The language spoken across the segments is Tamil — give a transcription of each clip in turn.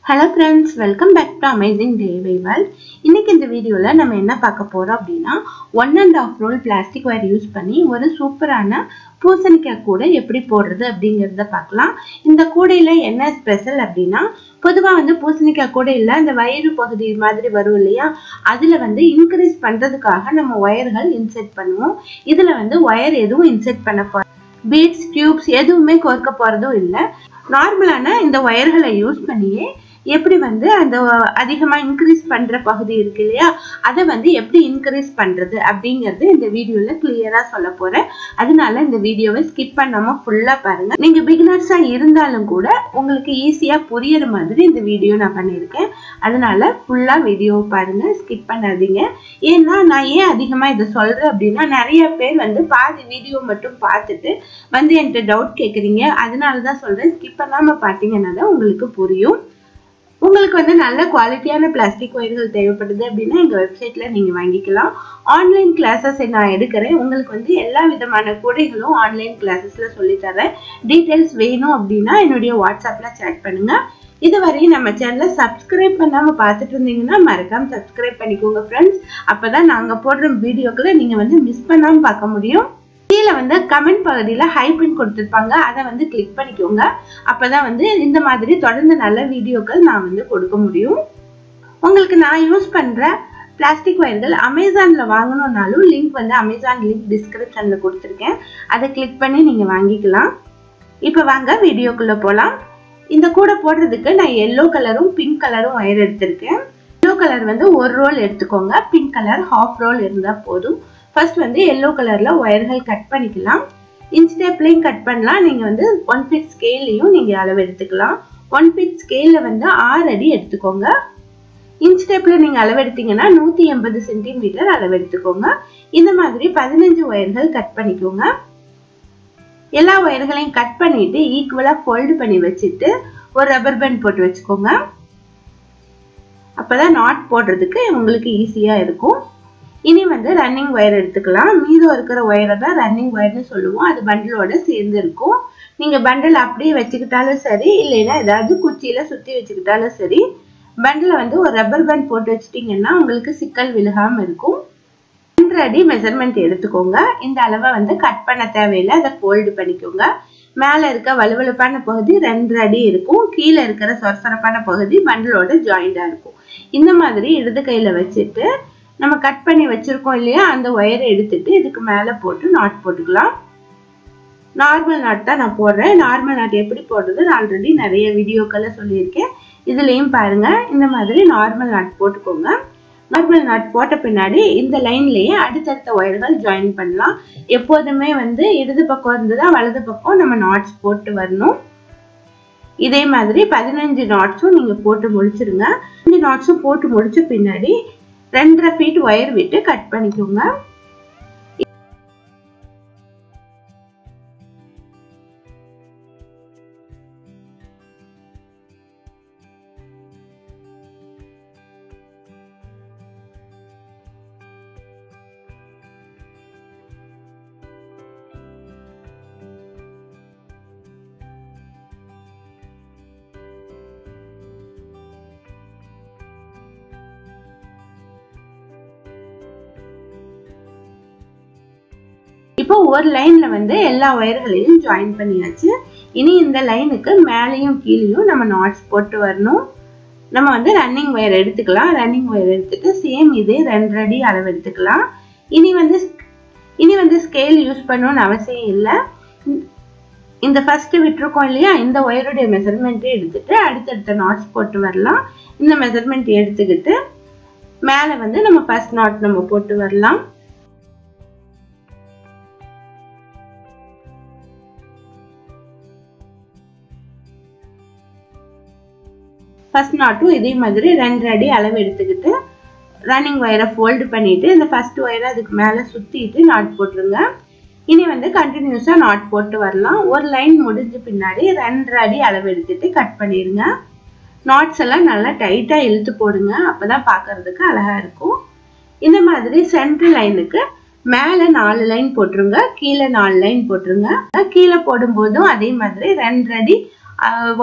Hello friends, welcome back to Amazing DIY World. இன்னைக்கு இந்த வீடியோல நம்ம என்ன பார்க்க போறோம் அப்படினா 1.5 roll plastic wire யூஸ் பண்ணி ஒரு சூப்பரான பூசணிக்காய் கூடை எப்படி போடுறது அப்படிங்கறத பார்க்கலாம். இந்த கூடையில என்ன ஸ்பெஷல் அப்படினா பொதுவா பூசணிக்காய் கூடையில அந்த வயிறு பகுதி மாதிரி வரும் இல்லையா, அதுல இன்கிரீஸ் பண்றதுக்காக நம்ம வயர்கள் இன்செர்ட் பண்ணுவோம். இதுல வயர் எதுவும் இன்செர்ட் பண்ண போறோம், பீட்ஸ் டியூப்ஸ் எதுவுமே கோர்க்க போறதும் இல்ல. நார்மலான இந்த வயர்களை யூஸ் பண்ணியே எப்படி அந்த அதிகமா இன்கிரீஸ் பண்ற பகுதி இருக்கு இல்லையா, அதை எப்படி இன்கிரீஸ் பண்றது அப்படிங்கறது இந்த வீடியோல கிளியரா சொல்ல போறேன். அதனால இந்த வீடியோவை ஸ்கிப் பண்ணாம ஃபுல்லா பாருங்க. நீங்க பிகினர்ஸா இருந்தாலும் கூட உங்களுக்கு ஈஸியா புரியற மாதிரி இந்த வீடியோ நான் பண்ணிருக்கேன். அதனால ஃபுல்லா வீடியோ பாருங்க, ஸ்கிப் பண்ணாதீங்க. ஏன்னா நான் ஏன் அதிகமா இதை சொல்றேன் அப்படின்னா, நிறைய பேர் பாதி வீடியோ மட்டும் பார்த்துட்டு என்கிட்ட டவுட் கேக்குறீங்க. அதனாலதான் சொல்றேன், ஸ்கிப் பண்ணாம பாத்தீங்கன்னா தான் உங்களுக்கு புரியும். உங்களுக்கு நல்ல குவாலிட்டியான பிளாஸ்டிக் வயர்கள் தேவைப்படுது அப்படின்னா எங்க வெப்சைட்ல நீங்க வாங்கிக்கலாம். ஆன்லைன் கிளாஸஸ் நான் எடுக்கிறேன். உங்களுக்கு எல்லா விதமான கூடைகளும் ஆன்லைன் கிளாஸஸ்ல சொல்லி தரேன். டீடைல்ஸ் வேணும் அப்படின்னா என்னுடைய வாட்ஸ்அப்ல சேட் பண்ணுங்க. இதுவரையும் நம்ம சேனலை சப்ஸ்கிரைப் பண்ணாம பார்த்துட்டு இருந்தீங்கன்னா மறக்காம சப்ஸ்கிரைப் பண்ணிக்கோங்க ஃப்ரெண்ட்ஸ். அப்பதான் நாங்க போடுற வீடியோக்களை நீங்க மிஸ் பண்ணாம பார்க்க முடியும். கீழே கமெண்ட் பகுதியில ஹை பின் கொடுத்திருப்பாங்க, அதை கிளிக் பண்ணிக்கோங்க. அப்பதான் இந்த மாதிரி தொடர்ந்து நல்ல வீடியோக்கள் நான் கொடுக்க முடியும். உங்களுக்கு நான் யூஸ் பண்ற பிளாஸ்டிக் வயர்கள் அமேசான்ல வாங்கணும்னாலும் லிங்க் அமேசான் லிங்க் டிஸ்கிரிப்ஷன்ல கொடுத்திருக்கேன். அதை கிளிக் பண்ணி நீங்க வாங்கிக்கலாம். இப்ப வாங்க வீடியோக்குள்ள போலாம். இந்த கூட போடுறதுக்கு நான் எல்லோ கலரும் பிங்க் கலரும் வயர் எடுத்திருக்கேன். எல்லோ கலர் 1 ரோல் எடுத்துக்கோங்க, பிங்க் கலர் 1/2 ரோல் இருந்தா போதும். ஃபர்ஸ்ட் எல்லோ கலர்ல வயர்கள் கட் பண்ணிக்கலாம். இன்ச் டேப்லயும் கட் பண்ணலாம். நீங்க 1 ஃபீட் ஸ்கேல்லையும் நீங்க அளவு எடுத்துக்கலாம். 1 ஃபீட் ஸ்கேல்ல 6 அடி எடுத்துக்கோங்க. இன்ச் டேப்ல நீங்க அளவு எடுத்தீங்கன்னா 180 சென்டிமீட்டர் அளவு எடுத்துக்கோங்க. இந்த மாதிரி 15 வயர்கள் கட் பண்ணிக்கோங்க. எல்லா வயர்களையும் கட் பண்ணிட்டு ஈக்குவலா ஃபோல்ட் பண்ணி வச்சுட்டு ஒரு ரப்பர் பேண்ட் போட்டு வச்சுக்கோங்க. அப்பதான் நாட் போடுறதுக்கு உங்களுக்கு ஈஸியா இருக்கும். இனி ரன்னிங் வயர் எடுத்துக்கலாம். மீதம் இருக்கிற வயரை தான் ரன்னிங் வயர்னு சொல்லுவோம். அது பண்டிலோட சேர்ந்து இருக்கும். நீங்க பண்டில் அப்படியே வச்சுக்கிட்டாலும் சரி, இல்லைன்னா ஏதாவது குச்சியில சுத்தி வச்சுக்கிட்டாலும் சரி. பண்டில ஒரு ரப்பர் பேண்ட் போட்டு வச்சுட்டீங்கன்னா உங்களுக்கு சிக்கல் விழுகாம இருக்கும். 2 அடி மெஷர்மெண்ட் எடுத்துக்கோங்க. இந்த அளவை கட் பண்ண தேவையில்லை, அதை ஃபோல்டு பண்ணிக்கோங்க. மேல இருக்க வலுவலுப்பான பகுதி 2 அடி இருக்கும். கீழே இருக்கிற சொரசொரப்பான பகுதி பண்டிலோட ஜாயிண்டா இருக்கும். இந்த மாதிரி இடது கையில வச்சுட்டு நம்ம கட் பண்ணி வச்சிருக்கோம் இல்லையா, அந்த ஒயரை எடுத்துட்டு இதுக்கு மேல போட்டு நாட் போட்டுக்கலாம். நார்மல் நாட் தான் நான் போடுறேன். நார்மல் நாட் எப்படி போடுறது ஆல்ரெடி நிறைய வீடியோக்களை சொல்லியிருக்கேன். இதுலயும் பாருங்க, இந்த மாதிரி நார்மல் நாட் போட்டுக்கோங்க. நார்மல் நாட் போட்ட பின்னாடி இந்த லைன்லயே அடுத்தடுத்த ஒயர்கள் ஜாயின் பண்ணலாம். எப்போதுமே இடது பக்கம் இருந்துதான் வலது பக்கம் நம்ம நாட்ஸ் போட்டு வரணும். இதே மாதிரி 15 நாட்ஸும் நீங்க போட்டு முடிச்சிருங்க. 15 நாட்ஸும் போட்டு முடிச்ச பின்னாடி 2.5 ஃபீட் வயர் விட்டு கட் பண்ணிக்கோங்க. இப்போ ஒரு லைன்ல எல்லா வயர்களையும் ஜாயின் பண்ணியாச்சு. இனி இந்த லைனுக்கு மேலையும் கீழையும் நம்ம நாட்ஸ் போட்டு வரணும். நம்ம ரன்னிங் வயர் எடுத்துக்கலாம். ரன்னிங் வயர் எடுத்துட்டு சேம் இதே 2 அடி அளவு எடுத்துக்கலாம். இனி ஸ்கேல் யூஸ் பண்ணணும்னு அவசியம் இல்லை. இந்த ஃபர்ஸ்ட் விட்டுருக்கோம் இல்லையா, இந்த ஒயருடைய மெஷர்மெண்ட்டே எடுத்துட்டு அடுத்தடுத்த நாட்ஸ் போட்டு வரலாம். இந்த மெஷர்மெண்ட் எடுத்துக்கிட்டு மேல நம்ம ஃபர்ஸ்ட் நாட் நம்ம போட்டு வரலாம். ஃபர்ஸ்ட் நாட்டும் இதே மாதிரி 2 அடி அளவு எடுத்துக்கிட்டு ரன்னிங் வயரை ஃபோல்டு பண்ணிட்டு இந்த ஃபர்ஸ்ட் வயரை அதுக்கு மேல சுத்திட்டு நாட் போட்டுருங்க. இனி கண்டினியூஸா நாட் போட்டு வரலாம். ஒரு லைன் முடிஞ்ச பின்னாடி 2 அடி அளவு எடுத்துட்டு கட் பண்ணிருங்க. நாட்ஸ் எல்லாம் நல்லா டைட்டா இழுத்து போடுங்க, அப்பதான் பாக்குறதுக்கு அழகா இருக்கும். இந்த மாதிரி சென்டர் லைனுக்கு மேல 4 லைன் போட்டுருங்க, கீழே 4 லைன் போட்டுருங்க. கீழே போடும் போதும் அதே மாதிரி 2 அடி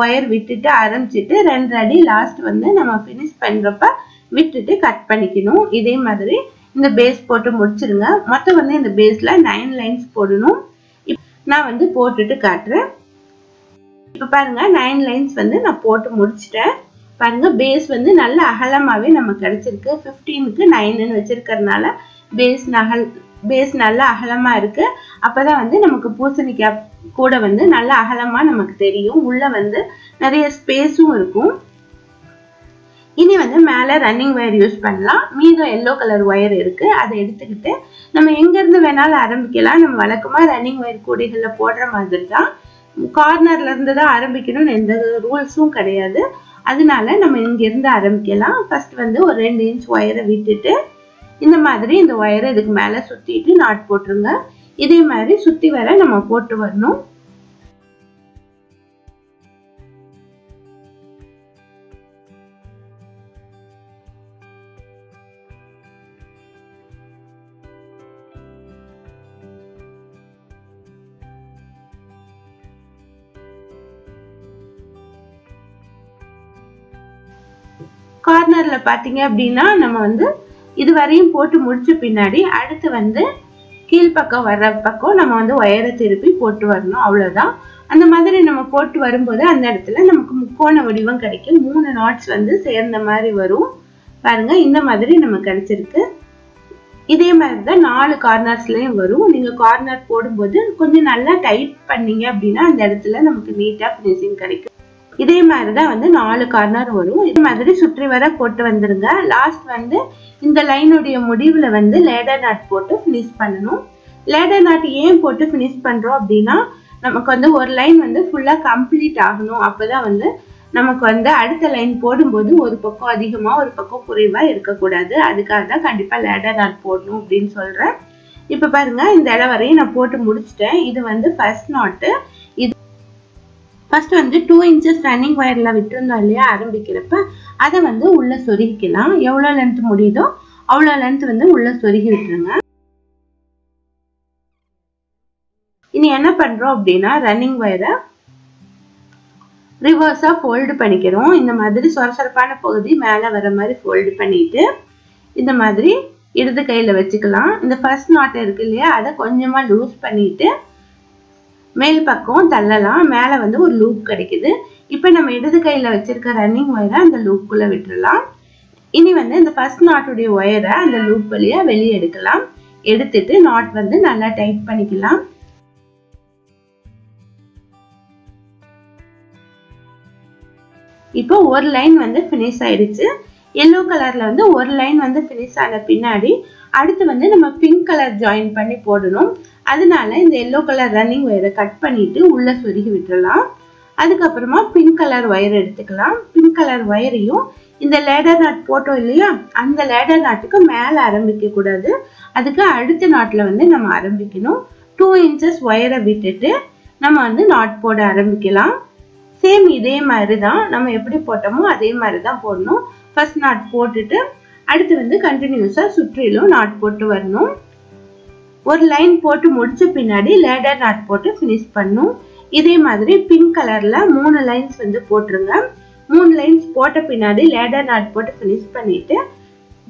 ஒயர் விட்டுட்டு ஆரம்பிச்சிட்டு 2 அடி லாஸ்ட் வந்து நம்ம ஃபினிஷ் பண்றப்ப விட்டுட்டு கட் பண்ணிக்கணும். இதே மாதிரி இந்த பேஸ் போட்டு முடிச்சிருங்க. மொத்தம் வந்து இந்த பேஸ்ல 9 லைன்ஸ் போடணும். நான் வந்து போட்டுட்டு காட்டுறேன். இப்ப பாருங்க 9 லைன்ஸ் வந்து நான் போட்டு முடிச்சிட்டேன். பாருங்க பேஸ் வந்து நல்ல அகலமாவே நமக்கு கிடைச்சிருக்கு. 15க்கு 9ன்னு வச்சிருக்கிறதுனால பேஸ் நல்ல அகலமா இருக்கு. அப்பதான் வந்து நமக்கு பூசணிக்காய் கூட வந்து நல்ல அகலமா நமக்கு தெரியும். உள்ள வந்து நிறைய ஸ்பேஸும் இருக்கும். இனி வந்து மேல ரன்னிங் வயர் யூஸ் பண்ணலாம். மீதம் எல்லோ கலர் ஒயர் இருக்கு. அதை எடுத்துக்கிட்டு நம்ம எங்க இருந்து வேணாலும் ஆரம்பிக்கலாம். நம்ம வழக்கமா ரன்னிங் வயர் கூடைகள்ல போடுற மாதிரி தான். கார்னர்ல இருந்து தான் ஆரம்பிக்கணும்னு எந்த ரூல்ஸும் கிடையாது. அதனால நம்ம இங்க இருந்து ஆரம்பிக்கலாம். ஃபர்ஸ்ட் வந்து ஒரு 2 இன்ச் ஒயரை விட்டுட்டு இந்த மாதிரி இந்த ஒயரை இதுக்கு மேல சுத்திட்டு நாட் போட்டுருங்க. இதே மாதிரி சுத்தி வர நம்ம போட்டு வரணும். கார்னர்ல பாத்தீங்க அப்படின்னா நம்ம வந்து இதுவரையும் போட்டு முடிச்ச பின்னாடி அடுத்து வந்து கீழ்பக்கம் வர்ற பக்கம் நம்ம வந்து ஒயரை திருப்பி போட்டு வரணும். அவ்வளவுதான். அந்த மாதிரி நம்ம போட்டு வரும்போது அந்த இடத்துல நமக்கு முக்கோண வடிவம் கிடைக்கும். 3 நாட்ஸ் வந்து சேர்ந்த மாதிரி வரும். பாருங்க இந்த மாதிரி நமக்கு கிடைச்சிருக்கு. இதே மாதிரிதான் 4 கார்னர்ஸ்லயும் வரும். நீங்க கார்னர் போடும்போது கொஞ்சம் நல்லா டைட் பண்ணீங்க அப்படின்னா அந்த இடத்துல நமக்கு நீட்டா பினிஷிங் கிடைக்கும். இதே மாதிரிதான் வந்து 4 கார்னர் வரும். இதே மாதிரி சுற்றி வர போட்டு வந்துருங்க. லாஸ்ட் வந்து இந்த லைனுடைய முடிவுல வந்து லேடர் நாட் போட்டு பினிஷ் பண்ணணும். லேடர் நாட் ஏன் போட்டு பினிஷ் பண்றோம் அப்படின்னா நமக்கு வந்து ஒரு லைன் வந்து ஃபுல்லா கம்ப்ளீட் ஆகணும். அப்பதான் வந்து நமக்கு வந்து அடுத்த லைன் போடும்போது ஒரு பக்கம் அதிகமா ஒரு பக்கம் குறைவா இருக்கக்கூடாது. அதுக்காக தான் கண்டிப்பா லேடர் நாட் போடணும் அப்படின்னு சொல்றேன். இப்ப பாருங்க இந்த இடம் வரையும் நான் போட்டு முடிச்சிட்டேன். இது வந்து ஃபர்ஸ்ட் நாட்டு. ஃபர்ஸ்ட் வந்து 2 இன்ச்சஸ் ரன்னிங் வயர்ல விட்டுருந்தோம் இல்லையா ஆரம்பிக்கிறப்ப அதை வந்து உள்ள சொருகிக்கலாம். எவ்வளவு லென்த் முடியுதோ அவ்வளவு லென்த் வந்து உள்ள சொருகி விட்டுருங்க. இனி என்ன பண்றோம் அப்படின்னா ரன்னிங் வயரை ரிவர்ஸா ஃபோல்டு பண்ணிக்கிறோம். இந்த மாதிரி சொரசொரப்பான பகுதி மேல வர மாதிரி ஃபோல்டு பண்ணிட்டு இந்த மாதிரி இடது கையில வச்சுக்கலாம். இந்த ஃபர்ஸ்ட் நாட் இருக்கு இல்லையா அதை கொஞ்சமா லூஸ் பண்ணிட்டு மேல் பக்கம் தள்ளலாம். மேல வந்து ஒரு லூப் கிடைக்குது. இப்ப நம்ம இடது கையில வச்சிருக்க ரன்னிங் ஒயரை அந்த லூப்புக்குள்ள விட்டுறலாம். இனி வந்து இந்த ஃபர்ஸ்ட் நாட்டுடைய ஒயரை அந்த லூப் வழியா வெளியே எடுக்கலாம். எடுத்துட்டு நாட் வந்து நல்லா டைட் பண்ணிக்கலாம். இப்போ ஒரு லைன் வந்து பினிஷ் ஆயிடுச்சு. எல்லோ கலர்ல வந்து ஒரு லைன் வந்து பினிஷ் ஆன பின்னாடி அடுத்து வந்து நம்ம பிங்க் கலர் ஜாயின் பண்ணி போடணும். அதனால இந்த எல்லோ கலர் ரன்னிங் ஒயரை கட் பண்ணிட்டு உள்ள சொருகி விட்டுறலாம். அதுக்கப்புறமா பிங்க் கலர் ஒயர் எடுத்துக்கலாம். பிங்க் கலர் ஒயரையும் இந்த லேடர் நாட் போட்டோம் இல்லையா அந்த லேடர் நாட்டுக்கு மேல ஆரம்பிக்க கூடாது. அதுக்கு அடுத்த நாட்ல வந்து நம்ம ஆரம்பிக்கணும். 2 இன்ச்சஸ் ஒயரை விட்டுட்டு நம்ம வந்து நாட் போட ஆரம்பிக்கலாம். சேம் இதே மாதிரி தான் நம்ம எப்படி போட்டோமோ அதே மாதிரி தான் போடணும். ஃபர்ஸ்ட் நாட் போட்டுட்டு அடுத்து வந்து கண்டினியூஸா சுற்றிலும் நாட் போட்டு வரணும். ஒரு லைன் போட்டு முடிச்ச பின்னாடி லேடர் நாட் போட்டு பினிஷ் பண்ணும். இதே மாதிரி பிங்க் கலர்ல 3 லைன்ஸ் வந்து போட்டுருங்க. 3 லைன்ஸ் போட்ட பின்னாடி லேடர் நாட் போட்டு பினிஷ் பண்ணிட்டு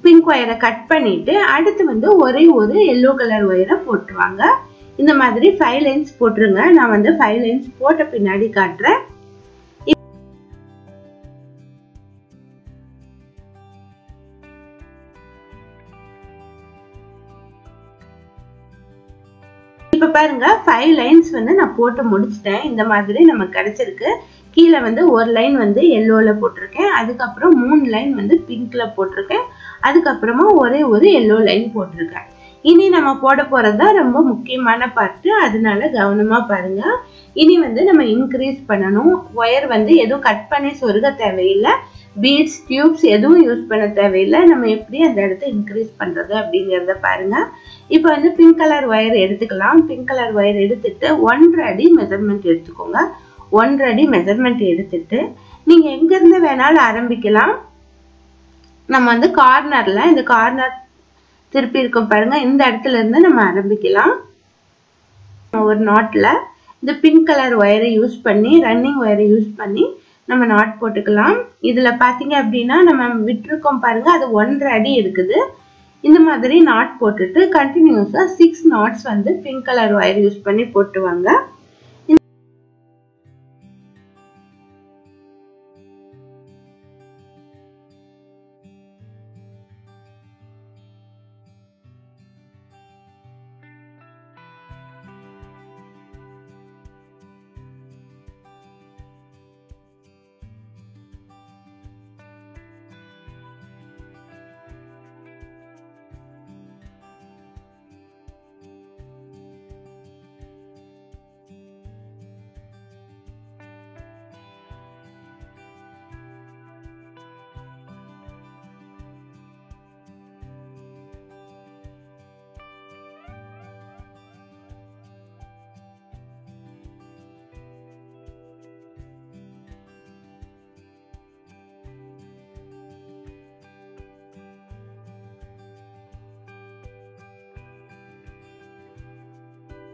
பிங்க் ஒயரை கட் பண்ணிட்டு அடுத்து வந்து ஒரே ஒரு எல்லோ கலர் ஒயரை போட்டுருவாங்க. இந்த மாதிரி 5 லைன்ஸ் போட்டுருங்க. நான் வந்து 5 லைன்ஸ் போட்ட பின்னாடி காட்டுறேன். இப்ப பாருங்க 5 லைன்ஸ் வந்து நான் போட்டு முடிச்சிட்டேன். இந்த மாதிரி நமக்கு கிடைச்சிருக்கு. கீழே வந்து ஒரு லைன் வந்து எல்லோல போட்டிருக்கேன். அதுக்கப்புறம் 3 லைன் வந்து பிங்க்ல போட்டிருக்கேன். அதுக்கப்புறமா ஒரே ஒரு எல்லோ லைன் போட்டிருக்கேன். இனி நம்ம போட போறதுதான் ரொம்ப முக்கியமான பார்ட். அதனால கவனமா பாருங்க. இனி வந்து நம்ம இன்க்ரீஸ் பண்ணணும். ஒயர் வந்து எதுவும் கட் பண்ணி சொருக தேவையில்லை. பீட்ஸ் டியூப்ஸ் எதுவும் யூஸ் பண்ண தேவையில்லை. நம்ம எப்படி அந்த இடத்த இன்க்ரீஸ் பண்றது அப்படிங்கறத பாருங்க. இப்போ வந்து பிங்க் கலர் ஒயர் எடுத்துக்கலாம். பிங்க் கலர் ஒயர் எடுத்துட்டு 1.5 அடி மெஷர்மெண்ட் எடுத்துக்கோங்க. 1.5 அடி மெஷர்மெண்ட் எடுத்துட்டு நீங்க எங்க இருந்து வேணாலும் ஆரம்பிக்கலாம். நம்ம வந்து கார்னர்ல இந்த கார்னர் திருப்பி இருக்கும் பாருங்க. இந்த இடத்துல இருந்து நம்ம ஆரம்பிக்கலாம். ஒரு நாட்ல இந்த பிங்க் கலர் ஒயரை யூஸ் பண்ணி ரன்னிங் ஒயரை யூஸ் பண்ணி நம்ம நாட் போட்டுக்கலாம். இதுல பாத்தீங்க அப்படின்னா நம்ம விட்டுருக்கோம் பாருங்க, அது 1.5 அடி இருக்குது. இந்த மாதிரி நாட் போட்டுட்டு கண்டினியூஸா 6 knots வந்து பிங்க் கலர் ஒயர் யூஸ் பண்ணி போட்டுவாங்க.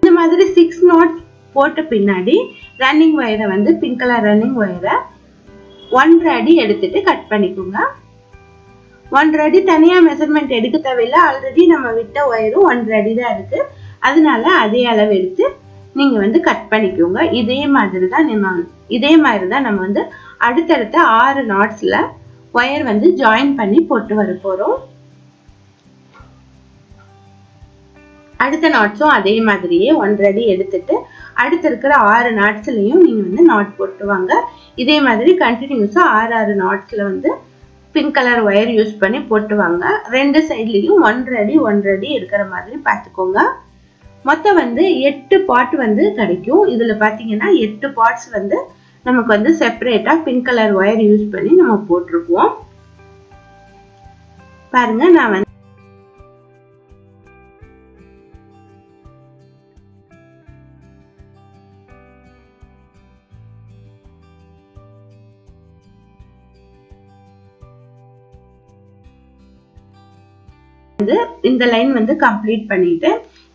இந்த மாதிரி 6 knots போட்ட பின்னாடி ரன்னிங் ஒயரை வந்து பிங்க் கலர் ரன்னிங் ஒயரை 1.5 அடி எடுத்துட்டு கட் பண்ணிக்கோங்க. 1.5 அடி தனியா மெஷர்மெண்ட் எடுக்க தேவையில்லை, ஆல்ரெடி நம்ம விட்ட ஒயரும் 1.5 அடி தான் இருக்கு. அதனால அதே அளவு எடுத்து நீங்க வந்து கட் பண்ணிக்கோங்க. இதே மாதிரி தான் நம்ம வந்து அடுத்தடுத்த 6 knotsல ஒயர் வந்து ஜாயின் பண்ணி போட்டு வர போறோம். அடுத்த நாட்ஸும் அதே மாதிரியே 1.5 அடி எடுத்துட்டு அடுத்து இருக்கிற 6 knotsலயும் நீங்க வந்து நாட் போட்டுவாங்க. இதே மாதிரி கண்டினியூஸா 6 knotsல வந்து பிங்க் கலர் ஒயர் யூஸ் பண்ணி போட்டுவாங்க. ரெண்டு சைட்லயும் 1.5 அடி 1.5 அடி இருக்கிற மாதிரி பார்த்துக்கோங்க. மொத்தம் வந்து 8 பார்ட் வந்து கிடைக்கும். இதுல பாத்தீங்கன்னா 8 பார்ட்ஸ் வந்து நமக்கு வந்து செப்பரேட்டா பிங்க் கலர் ஒயர் யூஸ் பண்ணி நம்ம போட்டிருக்கோம். பாருங்க, நான் வந்து இந்த லைன் வந்து கம்ப்ளீட் பண்ணிட்டு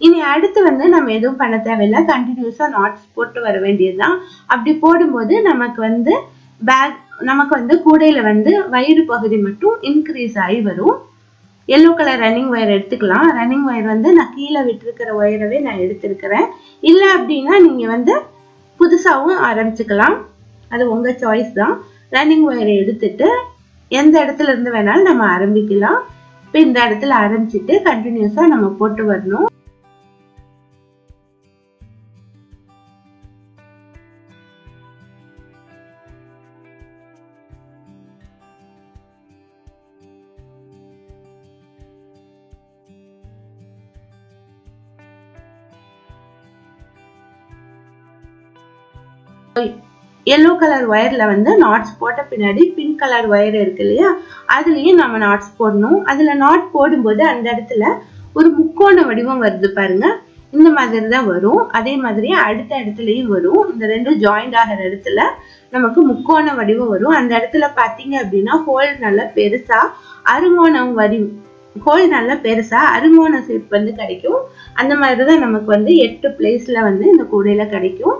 இனி அடுத்து வந்து நம்ம எதுவும் பண்ண தேவையில்லை, கண்டினியூஸா நாட்ஸ் போட்டு வர வேண்டியதுதான். அப்படி போடும்போது நமக்கு வந்து கூடையில வந்து வயிறு பகுதி மட்டும் இன்க்ரீஸ் ஆகி வரும். எல்லோ கலர் ரன்னிங் ஒயர் எடுத்துக்கலாம். ரன்னிங் ஒயர் வந்து நான் கீழே விட்டுருக்கிற ஒயரவே நான் எடுத்திருக்கிறேன். இல்லை அப்படின்னா நீங்க வந்து புதுசாகவும் ஆரம்பிச்சுக்கலாம், அது உங்க சாய்ஸ் தான். ரன்னிங் ஒயரை எடுத்துட்டு எந்த இடத்துல இருந்து வேணாலும் நம்ம ஆரம்பிக்கலாம். இப்போ இந்த இடத்துல ஆரம்பிச்சுட்டு கண்டினியூஸா நம்ம போட்டு வரணும். எல்லோ கலர் ஒயர்ல வந்து நாட்ஸ் போட்ட பின்னாடி பிங்க் கலர் ஒயர் இருக்கு இல்லையா, அதுலயும் நம்ம நாட்ஸ் போடணும். அதுல நாட் போடும்போது அந்த இடத்துல ஒரு முக்கோண வடிவம் வருது பாருங்க, இந்த மாதிரி தான் வரும். அதே மாதிரி அடுத்த இடத்துலயும் வரும். இந்த ரெண்டும் ஜாயிண்ட் ஆகிற இடத்துல நமக்கு முக்கோண வடிவம் வரும். அந்த இடத்துல பாத்தீங்க அப்படின்னா ஹோல் நல்ல பெருசா அருங்கோண ஷேப் வந்து கிடைக்கும். அந்த மாதிரிதான் நமக்கு வந்து 8 பிளேஸ்ல வந்து இந்த கூடையில கிடைக்கும்.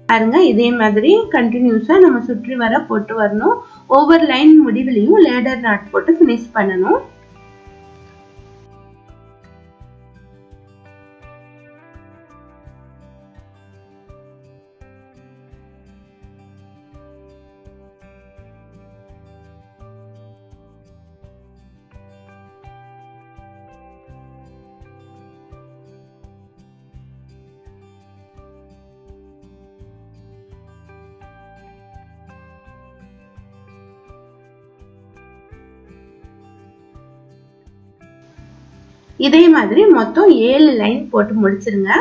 பாருங்க, இதே மாதிரி கண்டினியூஸா நம்ம சுற்றி வர போட்டு வரணும். ஒவ்வொரு லைன் முடிவிலையும் லேடர் நாட் போட்டு ஃபினிஷ் பண்ணணும். இதே மாதிரி மொத்தம் 7 லைன் போட்டு முடிச்சிருங்க.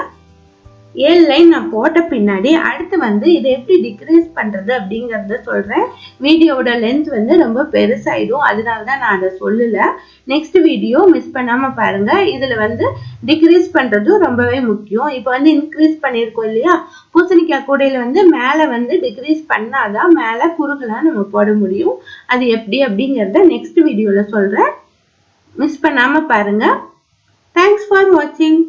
7 லைன் நான் போட்ட பின்னாடி அடுத்து வந்து இதை எப்படி டிக்ரீஸ் பண்றது அப்படிங்கறத சொல்றேன். வீடியோவோட லென்த் வந்து ரொம்ப பெருசாயிடும், அதனால தான் நான் அதை சொல்லல. நெக்ஸ்ட் வீடியோ மிஸ் பண்ணாம பாருங்க. இதுல வந்து டிக்ரீஸ் பண்றதும் ரொம்பவே முக்கியம். இப்போ வந்து இன்க்ரீஸ் பண்ணிருக்கோம் இல்லையா, பூசணிக்காய் கூடையில வந்து மேல வந்து டிக்ரீஸ் பண்ணாதான் மேல குறுகெல்லாம் நம்ம போட முடியும். அது எப்படி அப்படிங்கறத நெக்ஸ்ட் வீடியோல சொல்றேன், மிஸ் பண்ணாம பாருங்க. தேங்க்ஸ் ஃபார் வாட்சிங்.